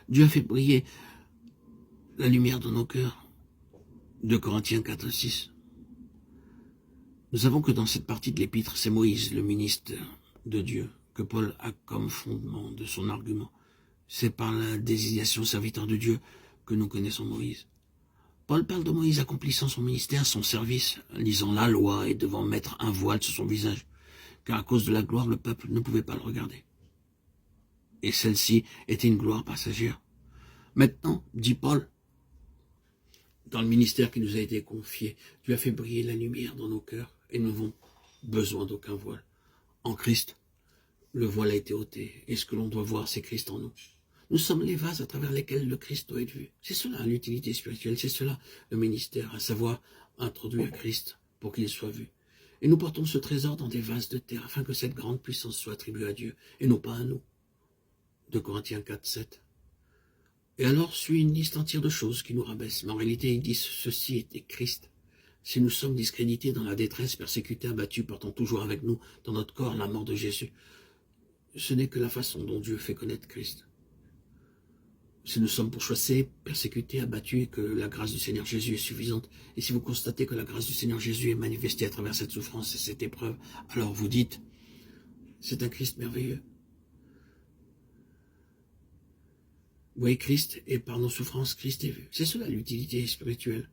Dieu a fait briller la lumière dans nos cœurs. 2 Corinthiens 4, 6. Nous savons que dans cette partie de l'épître, c'est Moïse, le ministre de Dieu, que Paul a comme fondement de son argument. C'est par la désignation serviteur de Dieu que nous connaissons Moïse. Paul parle de Moïse accomplissant son ministère, son service, lisant la loi et devant mettre un voile sur son visage, car à cause de la gloire, le peuple ne pouvait pas le regarder. Et celle-ci était une gloire passagère. Maintenant, dit Paul, dans le ministère qui nous a été confié, Dieu a fait briller la lumière dans nos cœurs et nous n'avons besoin d'aucun voile. En Christ, le voile a été ôté et ce que l'on doit voir, c'est Christ en nous. Nous sommes les vases à travers lesquels le Christ doit être vu. C'est cela l'utilité spirituelle, c'est cela le ministère, à savoir introduire Christ pour qu'il soit vu. Et nous portons ce trésor dans des vases de terre afin que cette grande puissance soit attribuée à Dieu et non pas à nous. 2 Corinthiens 4, 7. Et alors suit une liste entière de choses qui nous rabaissent. Mais en réalité, ils disent ceci était Christ. Si nous sommes discrédités dans la détresse, persécutés, abattus, portant toujours avec nous dans notre corps la mort de Jésus, ce n'est que la façon dont Dieu fait connaître Christ. Si nous sommes pourchassés, persécutés, abattus, et que la grâce du Seigneur Jésus est suffisante, et si vous constatez que la grâce du Seigneur Jésus est manifestée à travers cette souffrance et cette épreuve, alors vous dites, c'est un Christ merveilleux. Vous voyez Christ, et par nos souffrances, Christ est vu. C'est cela l'utilité spirituelle.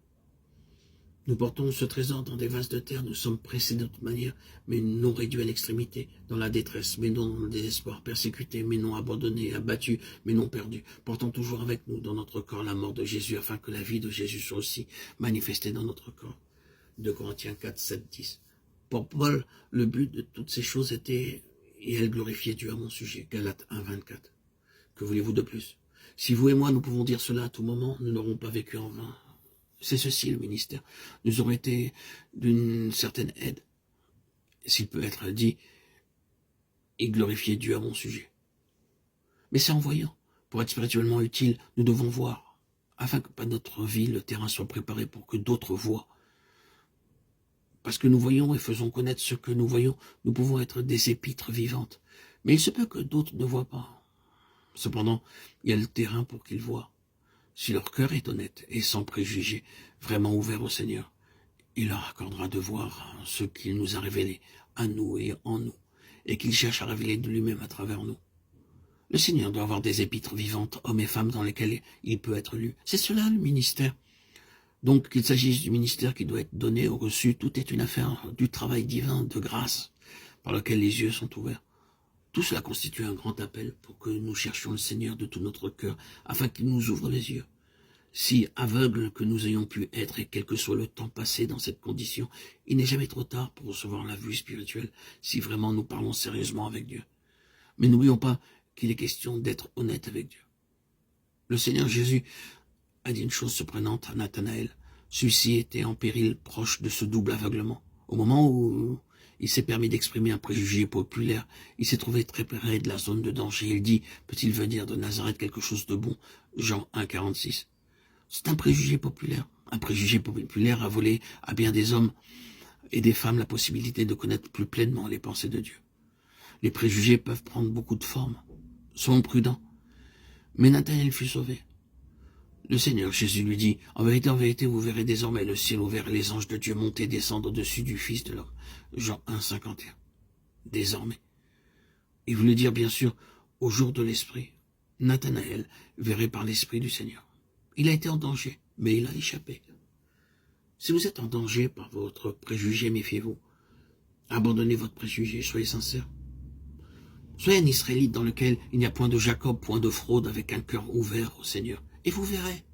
Nous portons ce trésor dans des vases de terre, nous sommes pressés de toute manière, mais non réduits à l'extrémité, dans la détresse, mais non dans le désespoir, persécutés, mais non abandonnés, abattus, mais non perdus, portant toujours avec nous dans notre corps la mort de Jésus, afin que la vie de Jésus soit aussi manifestée dans notre corps. 2 Corinthiens 4, 7, 10. Pour Paul, le but de toutes ces choses était, et elle glorifiait Dieu à mon sujet, Galates 1, 24. Que voulez-vous de plus? Si vous et moi, nous pouvons dire cela à tout moment, nous n'aurons pas vécu en vain. C'est ceci le ministère. Nous aurons été d'une certaine aide. S'il peut être dit, et glorifier Dieu à mon sujet. Mais c'est en voyant. Pour être spirituellement utile, nous devons voir, afin que par notre vie, le terrain soit préparé pour que d'autres voient. Parce que nous voyons et faisons connaître ce que nous voyons, nous pouvons être des épîtres vivantes. Mais il se peut que d'autres ne voient pas. Cependant, il y a le terrain pour qu'ils voient. Si leur cœur est honnête et sans préjugés, vraiment ouvert au Seigneur, il leur accordera de voir ce qu'il nous a révélé à nous et en nous, et qu'il cherche à révéler de lui-même à travers nous. Le Seigneur doit avoir des épîtres vivantes, hommes et femmes, dans lesquels il peut être lu. C'est cela le ministère. Donc qu'il s'agisse du ministère qui doit être donné ou reçu, tout est une affaire du travail divin, de grâce, par lequel les yeux sont ouverts. Tout cela constitue un grand appel pour que nous cherchions le Seigneur de tout notre cœur, afin qu'il nous ouvre les yeux. Si aveugles que nous ayons pu être, et quel que soit le temps passé dans cette condition, il n'est jamais trop tard pour recevoir la vue spirituelle, si vraiment nous parlons sérieusement avec Dieu. Mais n'oublions pas qu'il est question d'être honnête avec Dieu. Le Seigneur Jésus a dit une chose surprenante à Nathanaël. Celui-ci était en péril proche de ce double aveuglement. Au moment où il s'est permis d'exprimer un préjugé populaire, il s'est trouvé très près de la zone de danger. Il dit, peut-il venir de Nazareth quelque chose de bon? Jean 1, 46. C'est un préjugé populaire. Un préjugé populaire a volé à bien des hommes et des femmes la possibilité de connaître plus pleinement les pensées de Dieu. Les préjugés peuvent prendre beaucoup de formes. Soyons prudents. Mais Nathanaël fut sauvé. Le Seigneur Jésus lui dit, en vérité, vous verrez désormais le ciel ouvert et les anges de Dieu monter et descendre au-dessus du Fils de l'homme. Jean 1, 51. Désormais. Il voulait dire, bien sûr, au jour de l'Esprit. Nathanaël verrait par l'Esprit du Seigneur. Il a été en danger, mais il a échappé. Si vous êtes en danger par votre préjugé, méfiez-vous. Abandonnez votre préjugé, soyez sincères. Soyez un Israélite dans lequel il n'y a point de Jacob, point de fraude, avec un cœur ouvert au Seigneur. Et vous verrez,